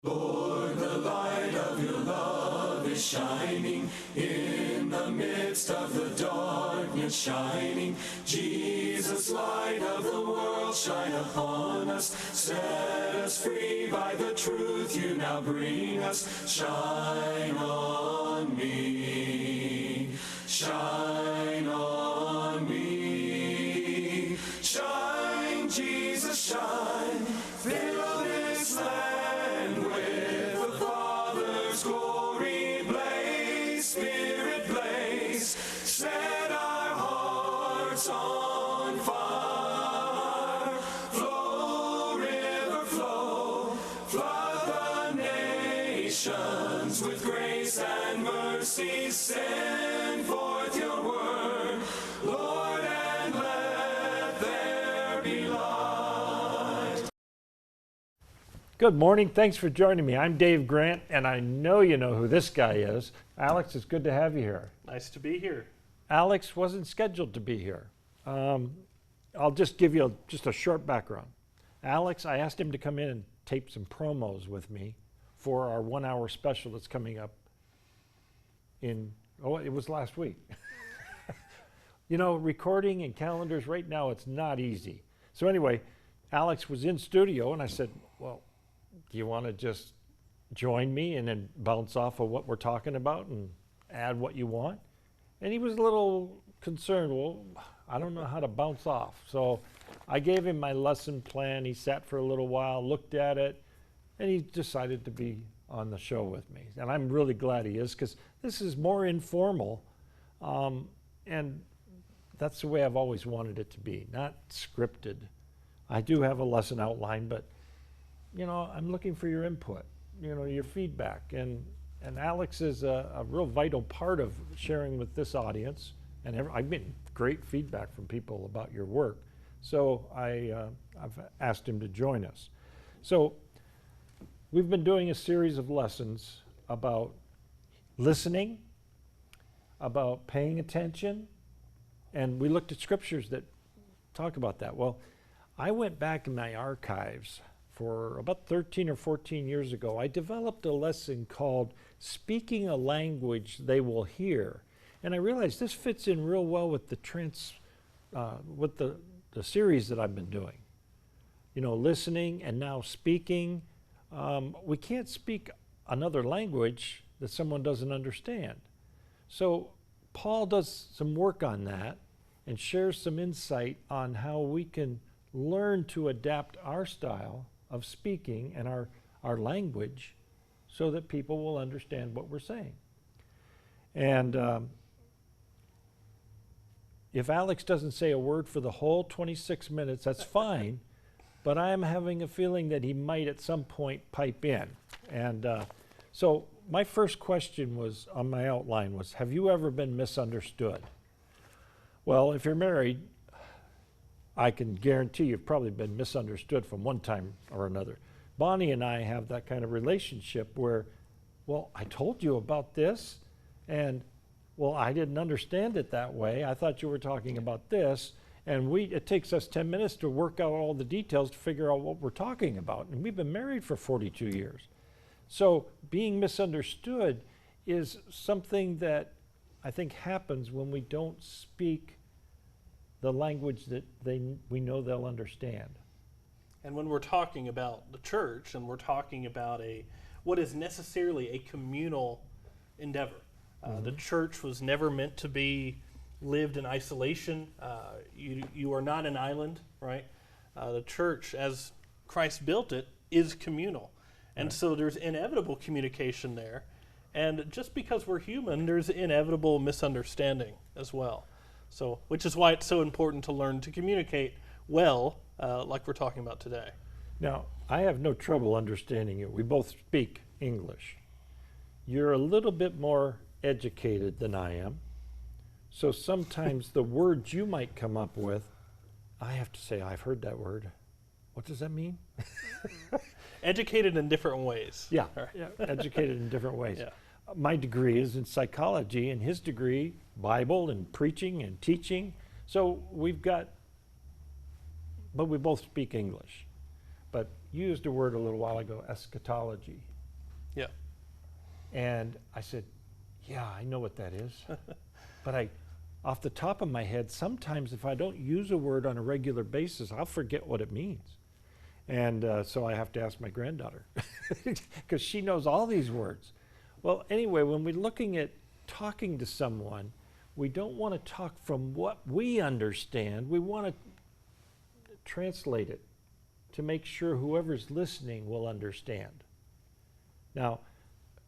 Lord, the light of your love is shining in the midst of the darkness shining. Jesus, light of the world, shine upon us. Set us free by the truth you now bring us. Shine on me. Shine on me. Shine, Jesus, shine. Fill this land with the Father's glory. Blaze, Spirit, blaze. Set our hearts on fire. Flow, river, flow. Flood the nations with grace and mercy. Send forth your word, Lord, and let there be light. Good morning. Thanks for joining me. I'm Dave Grant, and I know you know who this guy is. Alex, it's good to have you here. Nice to be here. Alex wasn't scheduled to be here. I'll just give you just a short background. Alex, I asked him to come in and tape some promos with me for our 1 hour special that's coming up it was last week. You know, recording and calendars right now, it's not easy. So anyway, Alex was in studio and I said, well, do you want to just join me and then bounce off of what we're talking about and add what you want? And he was a little concerned. Well, I don't know how to bounce off. So I gave him my lesson plan. He sat for a little while, looked at it, and he decided to be on the show with me. And I'm really glad he is, because this is more informal. And that's the way I've always wanted it to be, not scripted. I do have a lesson outline, but you know, I'm looking for your input, you know, your feedback. And Alex is a real vital part of sharing with this audience. And I've been great feedback from people about your work. So I've asked him to join us. So we've been doing a series of lessons about listening, about paying attention, and we looked at scriptures that talk about that. Well, I went back in my archives for about 13 or 14 years ago. I developed a lesson called Speaking a Language They Will Hear. And I realized this fits in real well with the series that I've been doing. You know, listening and now speaking. We can't speak another language that someone doesn't understand. So Paul does some work on that and shares some insight on how we can learn to adapt our style of speaking and our language so that people will understand what we're saying. And if Alex doesn't say a word for the whole 26 minutes, that's fine. But I am having a feeling that he might at some point pipe in. And so my first question was on my outline was, have you ever been misunderstood? Well, if you're married, I can guarantee you've probably been misunderstood from one time or another. Bonnie and I have that kind of relationship where, well, I told you about this, and well, I didn't understand it that way. I thought you were talking about this. And it takes us 10 minutes to work out all the details to figure out what we're talking about. And we've been married for 42 years. So being misunderstood is something that I think happens when we don't speak the language that we know they'll understand. And when we're talking about the church and we're talking about what is necessarily a communal endeavor, the church was never meant to be lived in isolation. You are not an island, right? The church, as Christ built it, is communal. And right. So there's inevitable communication there. And just because we're human, there's inevitable misunderstanding as well. So, which is why it's so important to learn to communicate well, like we're talking about today. Now, I have no trouble understanding you. We both speak English. You're a little bit more educated than I am. So sometimes the words you might come up with, I have to say, I've heard that word. What does that mean? Educated in different ways. Yeah, yeah, educated in different ways. Yeah. My degree is in psychology, and his degree, Bible and preaching and teaching. So but we both speak English. but you used a word a little while ago, eschatology. Yeah. And I said, yeah, I know what that is. But off the top of my head, sometimes if I don't use a word on a regular basis, I'll forget what it means. And so I have to ask my granddaughter because she knows all these words. Well, anyway, when we're looking at talking to someone, we don't want to talk from what we understand. We want to translate it to make sure whoever's listening will understand. Now,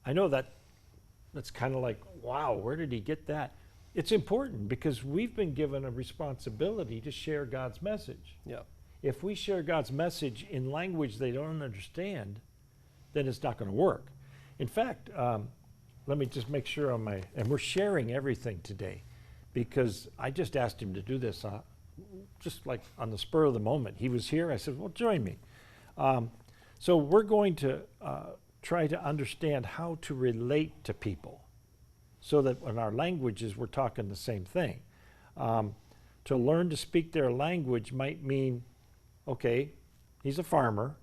I know that's kind of like, wow, where did he get that? It's important because we've been given a responsibility to share God's message. Yeah. If we share God's message in language they don't understand, then it's not going to work. In fact, let me just make sure and we're sharing everything today because I just asked him to do this just like on the spur of the moment. He was here, I said, well, join me. So we're going to try to understand how to relate to people so that in our languages we're talking the same thing. To learn to speak their language might mean, okay, he's a farmer.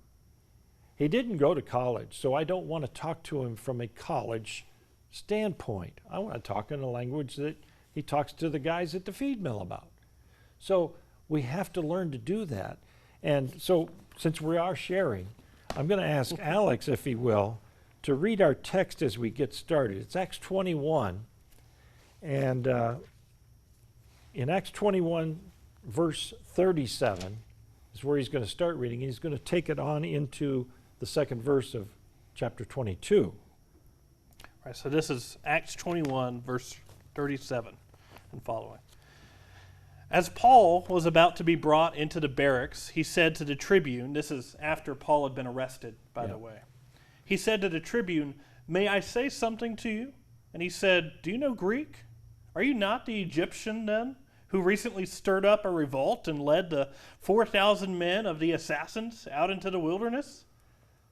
He didn't go to college, so I don't want to talk to him from a college standpoint. I want to talk in a language that he talks to the guys at the feed mill about. So we have to learn to do that. And so since we are sharing, I'm going to ask Alex, if he will, to read our text as we get started. It's Acts 21. And in Acts 21, verse 37 is where he's going to start reading. He's going to take it on into the second verse of chapter 22. All right, so this is Acts 21, verse 37 and following. As Paul was about to be brought into the barracks, he said to the tribune, this is after Paul had been arrested, by the way. He said to the tribune, "May I say something to you?" And he said, "Do you know Greek? Are you not the Egyptian then, who recently stirred up a revolt and led the 4,000 men of the assassins out into the wilderness?"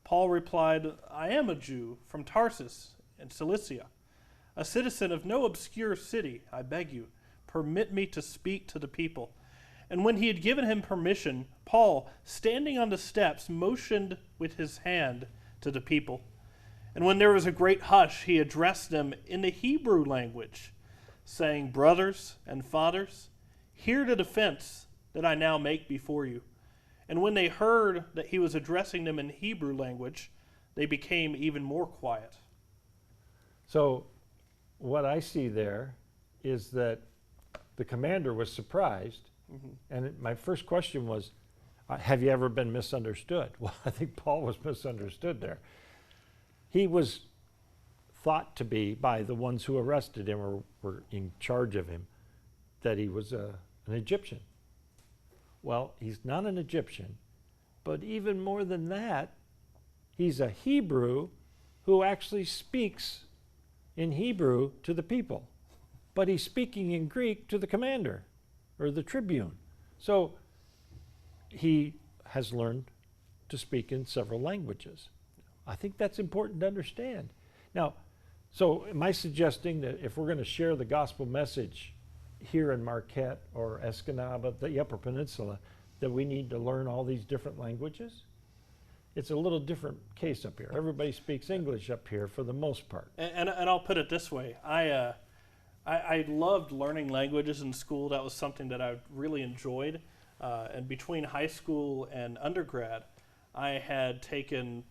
Paul replied, "I am a Jew from Tarsus in Cilicia, a citizen of no obscure city. I beg you, permit me to speak to the people." And when he had given him permission, Paul, standing on the steps, motioned with his hand to the people. And when there was a great hush, he addressed them in the Hebrew language, saying, "Brothers and fathers, hear the defense that I now make before you." And when they heard that he was addressing them in Hebrew language, they became even more quiet. So what I see there is that the commander was surprised. And my first question was, have you ever been misunderstood? Well, I think Paul was misunderstood there. He was thought to be, by the ones who arrested him or were in charge of him, that he was an Egyptian. Well, he's not an Egyptian, but even more than that, he's a Hebrew who actually speaks in Hebrew to the people, but he's speaking in Greek to the commander or the tribune. So he has learned to speak in several languages. I think that's important to understand. Now, so am I suggesting that if we're going to share the gospel message here in Marquette or Escanaba, the Upper Peninsula, that we need to learn all these different languages? It's a little different case up here. Everybody speaks English up here for the most part. And I'll put it this way. I loved learning languages in school. That was something that I really enjoyed. And between high school and undergrad, I'd taken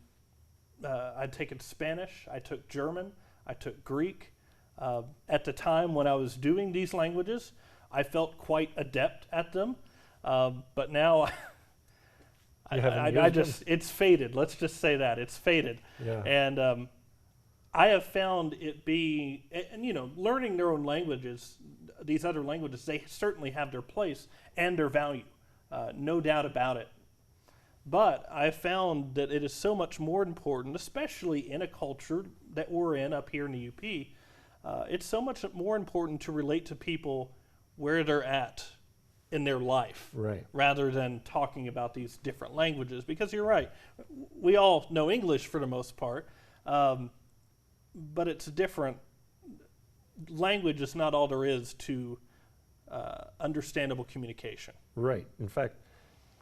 Spanish, I took German, I took Greek. At the time when I was doing these languages, I felt quite adept at them. But now it's faded. Let's just say that. It's faded. Yeah. And I have found it being, and learning their own languages, these other languages, they certainly have their place and their value. No doubt about it. But I found that it is so much more important, especially in a culture that we're in up here in the UP, it's so much more important to relate to people where they're at in their life, right, rather than talking about these different languages. Because you're right, we all know English for the most part, but it's different. Language is not all there is to understandable communication. Right. In fact,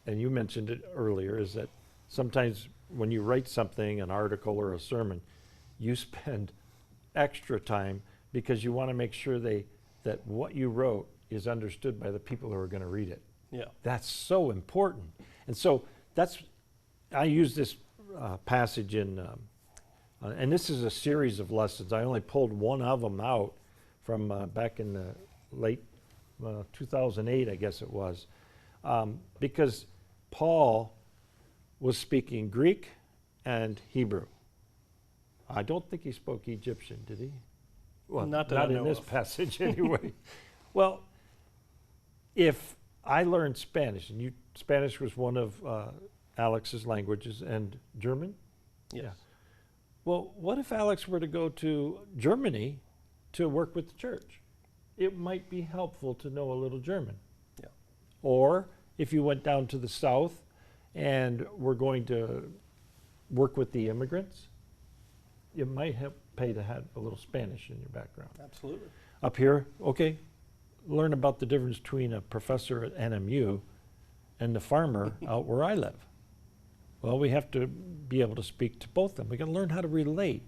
and you mentioned it earlier, is that sometimes when you write something, an article or a sermon, you spend extra time because you want to make sure that what you wrote is understood by the people who are going to read it. Yeah. That's so important. And so I use this passage in, and this is a series of lessons. I only pulled one of them out from back in the late 2008, I guess it was, because Paul was speaking Greek and Hebrew. I don't think he spoke Egyptian, did he? Well, not in this passage anyway. Well, if I learned Spanish, and Spanish was one of Alex's languages, and German? Yes. Yeah. Well, what if Alex were to go to Germany to work with the church? It might be helpful to know a little German. Yeah. Or if you went down to the south and were going to work with the immigrants, it might pay to have a little Spanish in your background. Absolutely. Up here, okay, learn about the difference between a professor at NMU and the farmer out where I live. Well, we have to be able to speak to both of them. We got to learn how to relate.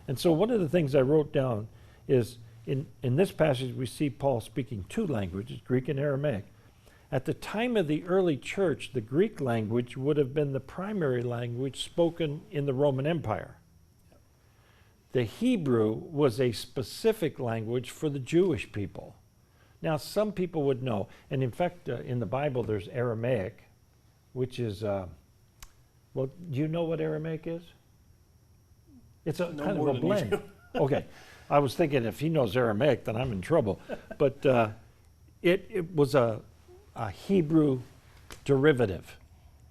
And so one of the things I wrote down is in this passage we see Paul speaking two languages, Greek and Aramaic. At the time of the early church, the Greek language would have been the primary language spoken in the Roman Empire. The Hebrew was a specific language for the Jewish people. Now, some people would know, and in fact, in the Bible, there's Aramaic, which is, well, do you know what Aramaic is? It's a No kind more of a than you blend. do. Okay, I was thinking if he knows Aramaic, then I'm in trouble. But it was a Hebrew derivative,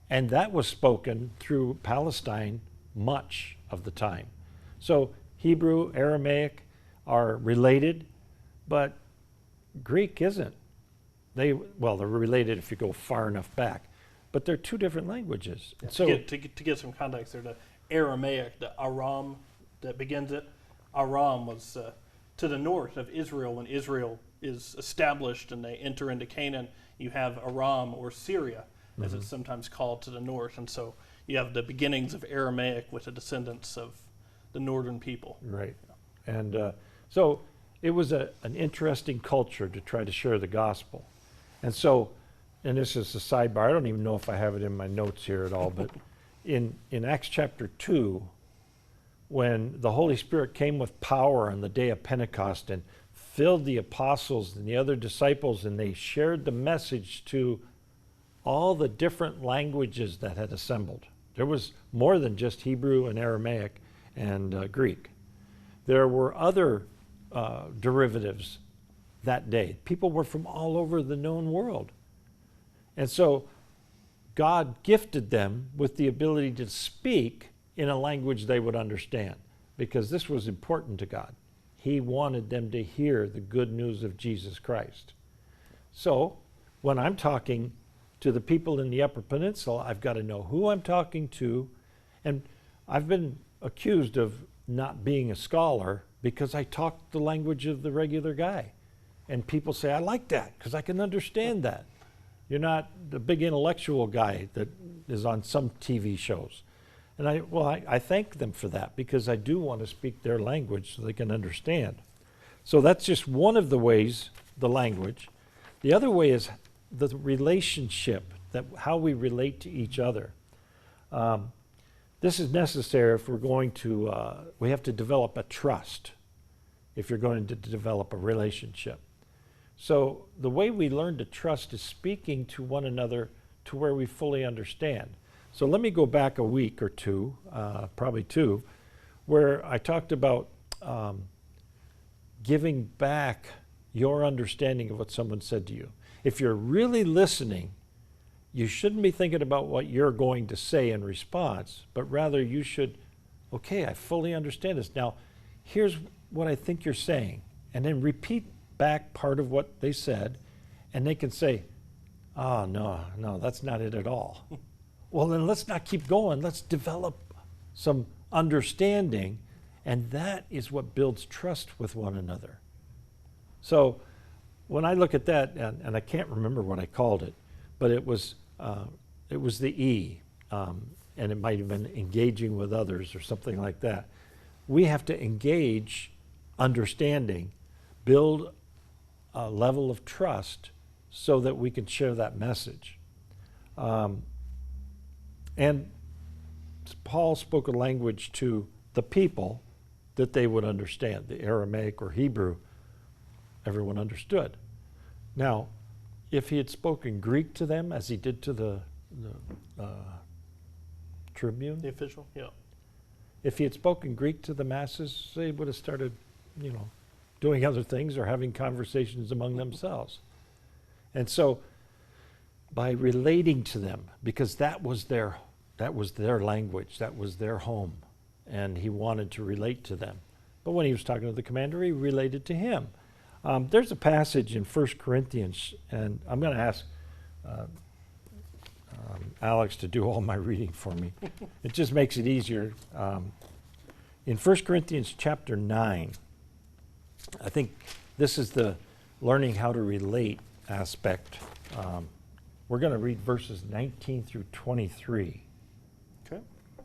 and that was spoken through Palestine much of the time. So Hebrew, Aramaic are related, but Greek isn't. They're related if you go far enough back, but they're two different languages. Yeah, So to get some context there, the Aramaic, the Aram that begins it, Aram was to the north of Israel. When Israel is established and they enter into Canaan, you have Aram, or Syria, as it's sometimes called, to the north. And so you have the beginnings of Aramaic with the descendants of the northern people. right, and so it was an interesting culture to try to share the gospel. And so, and this is a sidebar, I don't even know if I have it in my notes here at all, but in Acts chapter 2, when the Holy Spirit came with power on the day of Pentecost and filled the apostles and the other disciples, and they shared the message to all the different languages that had assembled. There was more than just Hebrew and Aramaic and Greek. There were other derivatives that day. People were from all over the known world. And so God gifted them with the ability to speak in a language they would understand, because this was important to God. He wanted them to hear the good news of Jesus Christ. So when I'm talking to the people in the Upper Peninsula, I've got to know who I'm talking to. And I've been accused of not being a scholar because I talk the language of the regular guy. And people say, I like that because I can understand that. You're not the big intellectual guy that is on some TV shows. And I thank them for that, because I do want to speak their language so they can understand. So that's just one of the ways, the language. The other way is the relationship, that how we relate to each other. This is necessary if we're going to, we have to develop a trust if you're going to develop a relationship. So the way we learn to trust is speaking to one another to where we fully understand. So let me go back a week or two, probably two, where I talked about giving back your understanding of what someone said to you. If you're really listening, you shouldn't be thinking about what you're going to say in response, but rather you should, okay, I fully understand this. Now, here's what I think you're saying. And then repeat back part of what they said, and they can say, oh, no, that's not it at all. Well, then let's not keep going. Let's develop some understanding, and that is what builds trust with one another. So when I look at that, and I can't remember what I called it, but it was the E. and it might have been engaging with others or something like that. We have to engage understanding, build a level of trust so that we can share that message. And Paul spoke a language to the people that they would understand. The Aramaic or Hebrew, everyone understood. Now, if he had spoken Greek to them, as he did to the tribune, The official, yeah. if he had spoken Greek to the masses, they would have started, doing other things or having conversations among themselves. And so, by relating to them, because that was their language, that was their home, and he wanted to relate to them. But when he was talking to the commander, he related to him. There's a passage in 1 Corinthians, and I'm going to ask Alex to do all my reading for me. It just makes it easier. In 1 Corinthians chapter 9, I think this is the learning how to relate aspect. We're going to read verses 19 through 23. Okay. All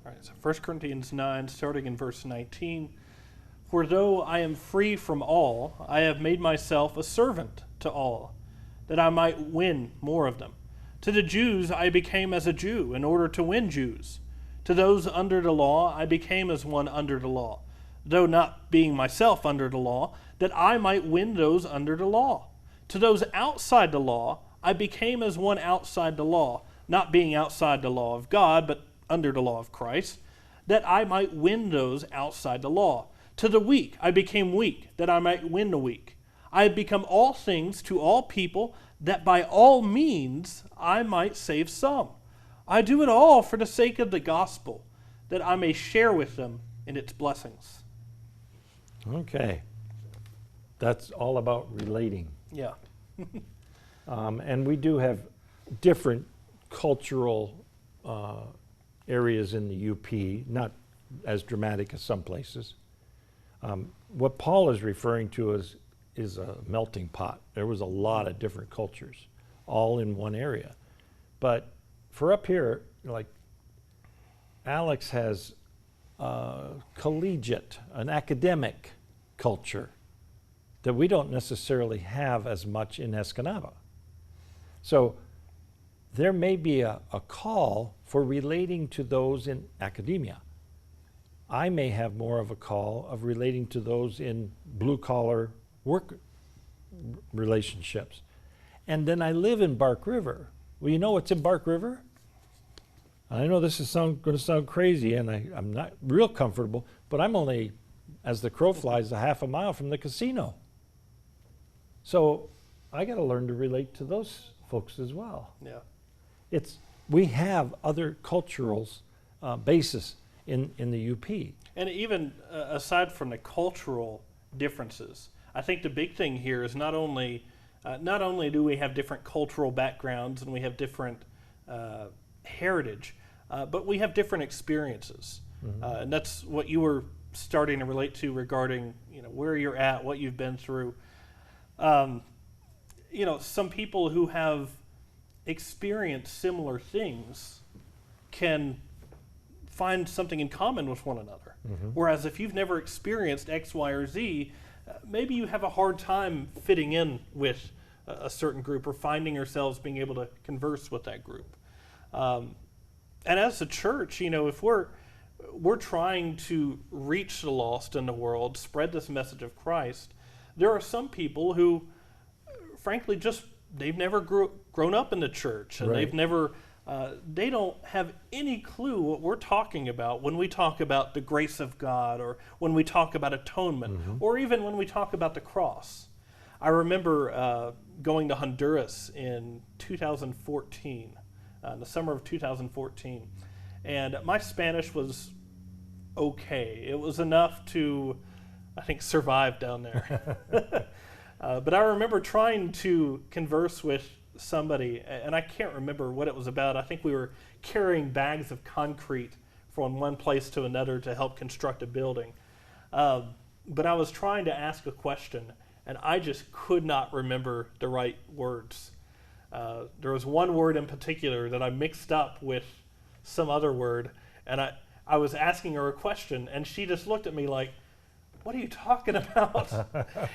right, so 1 Corinthians 9, starting in verse 19. For though I am free from all, I have made myself a servant to all, that I might win more of them. To the Jews I became as a Jew, in order to win Jews. To those under the law I became as one under the law, though not being myself under the law, that I might win those under the law. To those outside the law I became as one outside the law, not being outside the law of God, but under the law of Christ, that I might win those outside the law. To the weak I became weak, that I might win the weak. I have become all things to all people, that by all means I might save some. I do it all for the sake of the gospel, that I may share with them in its blessings. Okay. That's all about relating. Yeah. And we do have different cultural areas in the UP, not as dramatic as some places. What Paul is referring to is a melting pot. There was a lot of different cultures, all in one area. But for up here, like Alex has collegiate, an academic culture that we don't necessarily have as much in Escanaba. So there may be a call for relating to those in academia. I may have more of a call of relating to those in blue-collar work relationships. And then I live in Bark River. Well, you know what's in Bark River? I know this is going to sound crazy, and I'm not real comfortable, but I'm only, as the crow flies, a half a mile from the casino. So I got to learn to relate to those folks as well. Yeah. We have other cultural basis in the UP. And even aside from the cultural differences, I think the big thing here is not only do we have different cultural backgrounds and we have different heritage, but we have different experiences. Mm-hmm. And that's what you were starting to relate to regarding where you're at, what you've been through. Some people who have experienced similar things can find something in common with one another. Mm-hmm. Whereas if you've never experienced X, Y, or Z, maybe you have a hard time fitting in with a certain group or finding yourselves being able to converse with that group. And as a church, if we're trying to reach the lost in the world, spread this message of Christ, there are some people who, frankly, they've never grown up in the church, and Right. they don't have any clue what we're talking about when we talk about the grace of God, or when we talk about atonement, Mm-hmm. or even when we talk about the cross. I remember going to Honduras in 2014, in the summer of 2014, and my Spanish was okay. It was enough to, I think, survive down there. But I remember trying to converse with somebody, and I can't remember what it was about. I think we were carrying bags of concrete from one place to another to help construct a building. But I was trying to ask a question, and I just could not remember the right words. There was one word in particular that I mixed up with some other word, and I was asking her a question, and she just looked at me like, what are you talking about?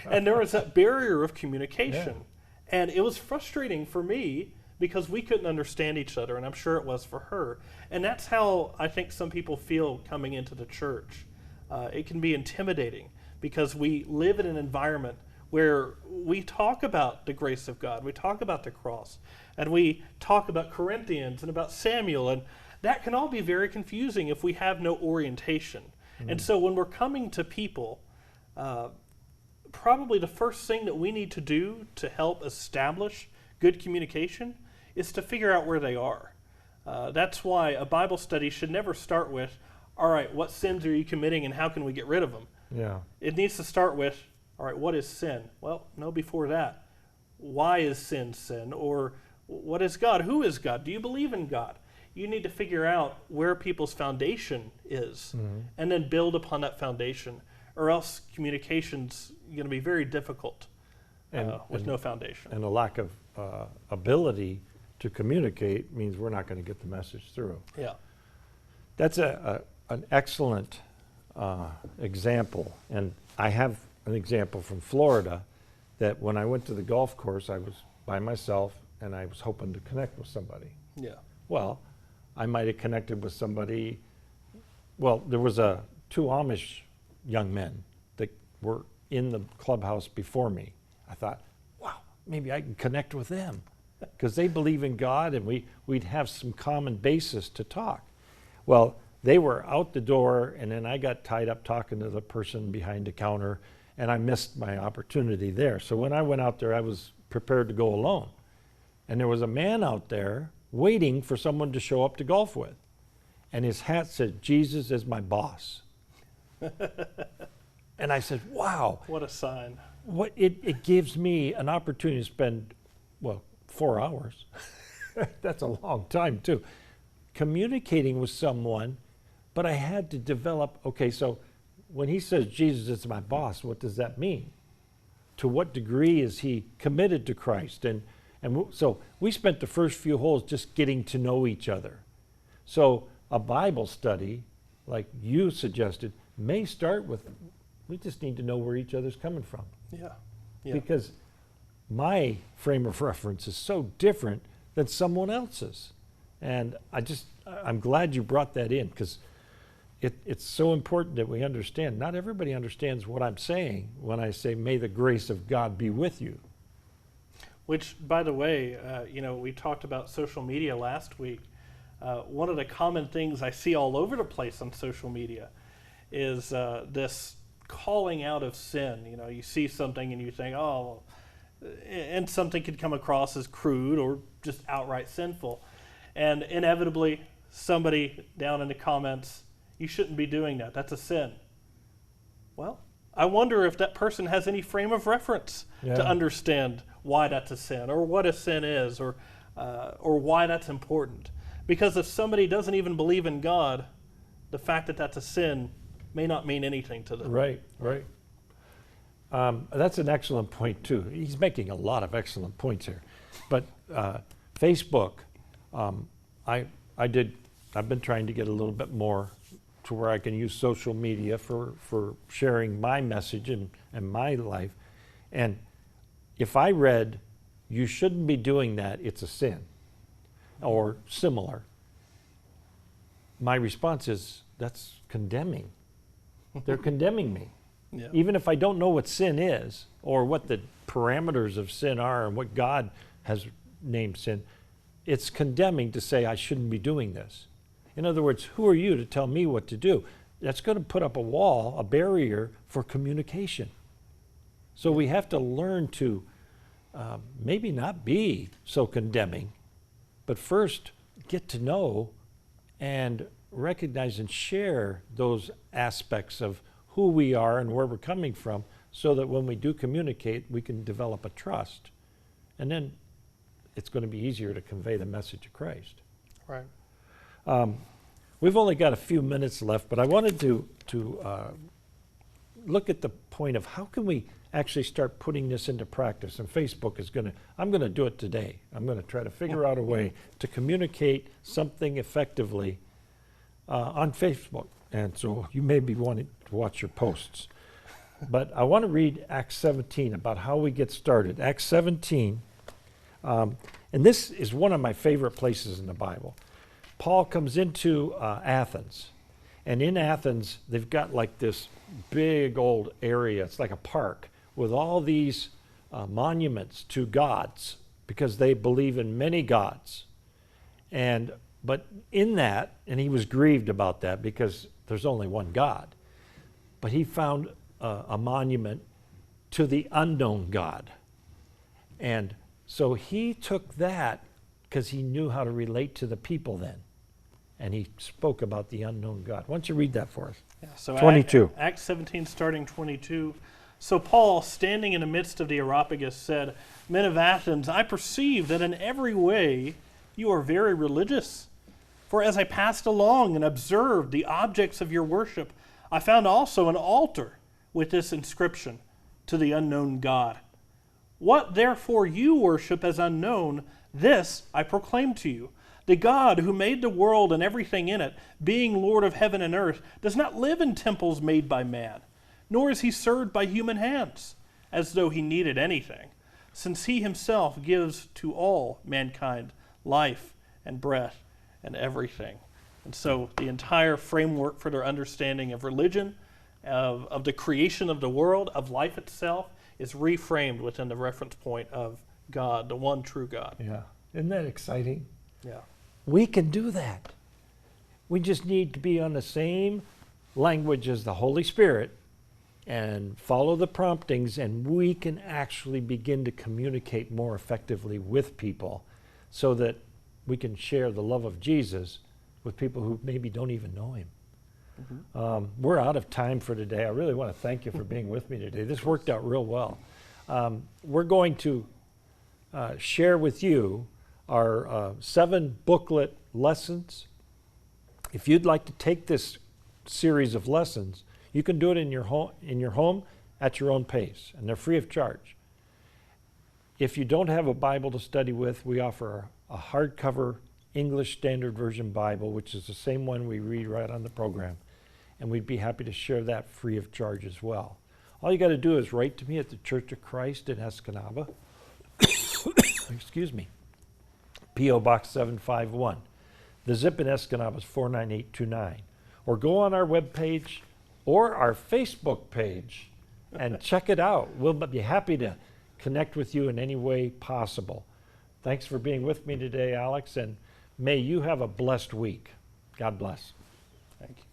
And there was that barrier of communication. Yeah. And it was frustrating for me because we couldn't understand each other, and I'm sure it was for her. And that's how I think some people feel coming into the church. It can be intimidating because we live in an environment where we talk about the grace of God, we talk about the cross, and we talk about Corinthians and about Samuel, and that can all be very confusing if we have no orientation. And so when we're coming to people, probably the first thing that we need to do to help establish good communication is to figure out where they are. That's why a Bible study should never start with, all right, what sins are you committing and how can we get rid of them? Yeah. It needs to start with, all right, what is sin? Well, no, before that, why is sin sin? Or what is God? Who is God? Do you believe in God? You need to figure out where people's foundation is and then build upon that foundation, or else communication's going to be very difficult with no foundation. And a lack of ability to communicate means we're not going to get the message through. Yeah. That's an excellent example. And I have an example from Florida that when I went to the golf course, I was by myself and I was hoping to connect with somebody. Yeah. Well, I might have connected with somebody. Well, there was two Amish young men that were in the clubhouse before me. I thought, wow, maybe I can connect with them because they believe in God and we'd have some common basis to talk. Well, they were out the door, and then I got tied up talking to the person behind the counter, and I missed my opportunity there. So when I went out there, I was prepared to go alone. And there was a man out there waiting for someone to show up to golf with. And his hat said, "Jesus is my boss." And I said, wow. What a sign. It gives me an opportunity to spend, 4 hours. That's a long time too. Communicating with someone, but I had to develop, okay, so when he says Jesus is my boss, what does that mean? To what degree is he committed to Christ? So we spent the first few holes just getting to know each other. So a Bible study, like you suggested, may start with, we just need to know where each other's coming from. Yeah. Because my frame of reference is so different than someone else's. And I'm glad you brought that in, because it's so important that we understand. Not everybody understands what I'm saying when I say, may the grace of God be with you. Which, by the way, we talked about social media last week. One of the common things I see all over the place on social media is this calling out of sin. You see something and you think, oh, and something could come across as crude or just outright sinful. And inevitably, somebody down in the comments, you shouldn't be doing that. That's a sin. Well, I wonder if that person has any frame of reference to understand why that's a sin, or what a sin is, or why that's important. Because if somebody doesn't even believe in God, the fact that that's a sin may not mean anything to them. Right. That's an excellent point too. He's making a lot of excellent points here. But Facebook, I've been trying to get a little bit more to where I can use social media for sharing my message and my life. And if I read, you shouldn't be doing that, it's a sin, or similar, my response is, that's condemning. They're condemning me. Yeah. Even if I don't know what sin is, or what the parameters of sin are, and what God has named sin, it's condemning to say I shouldn't be doing this. In other words, who are you to tell me what to do? That's going to put up a wall, a barrier for communication. So we have to learn to maybe not be so condemning, but first get to know and recognize and share those aspects of who we are and where we're coming from, so that when we do communicate, we can develop a trust. And then it's going to be easier to convey the message of Christ. Right. We've only got a few minutes left, but I wanted to look at the point of how can we actually start putting this into practice. And Facebook is I'm going to do it today. I'm going to try to figure out a way to communicate something effectively on Facebook. And so you may be wanting to watch your posts. But I want to read Acts 17 about how we get started. Acts 17, and this is one of my favorite places in the Bible. Paul comes into Athens. And in Athens, they've got like this big old area. It's like a park with all these monuments to gods because they believe in many gods. But in that, and he was grieved about that because there's only one God. But he found a monument to the unknown God. And so he took that because he knew how to relate to the people then. And he spoke about the unknown God. Why don't you read that for us? Yeah, so 22. Acts 17, starting 22. So Paul, standing in the midst of the Areopagus, said, "Men of Athens, I perceive that in every way you are very religious. For as I passed along and observed the objects of your worship, I found also an altar with this inscription, to the unknown God. What therefore you worship as unknown, this I proclaim to you. The God who made the world and everything in it, being Lord of heaven and earth, does not live in temples made by man, nor is he served by human hands, as though he needed anything, since he himself gives to all mankind life and breath and everything." And so the entire framework for their understanding of religion, of the creation of the world, of life itself, is reframed within the reference point of God, the one true God. Yeah. Isn't that exciting? Yeah. We can do that. We just need to be on the same language as the Holy Spirit and follow the promptings, and we can actually begin to communicate more effectively with people so that we can share the love of Jesus with people who maybe don't even know him. We're out of time for today. I really want to thank you for being with me today. This worked out real well. We're going to share with you our 7 booklet lessons. If you'd like to take this series of lessons, you can do it in your home at your own pace, and they're free of charge. If you don't have a Bible to study with, we offer a hardcover English Standard Version Bible, which is the same one we read right on the program, and we'd be happy to share that free of charge as well. All you got to do is write to me at the Church of Christ in Escanaba. Excuse me. P.O. Box 751. The zip in Escanaba is 49829. Or go on our webpage or our Facebook page and check it out. We'll be happy to connect with you in any way possible. Thanks for being with me today, Alex, and may you have a blessed week. God bless. Thank you.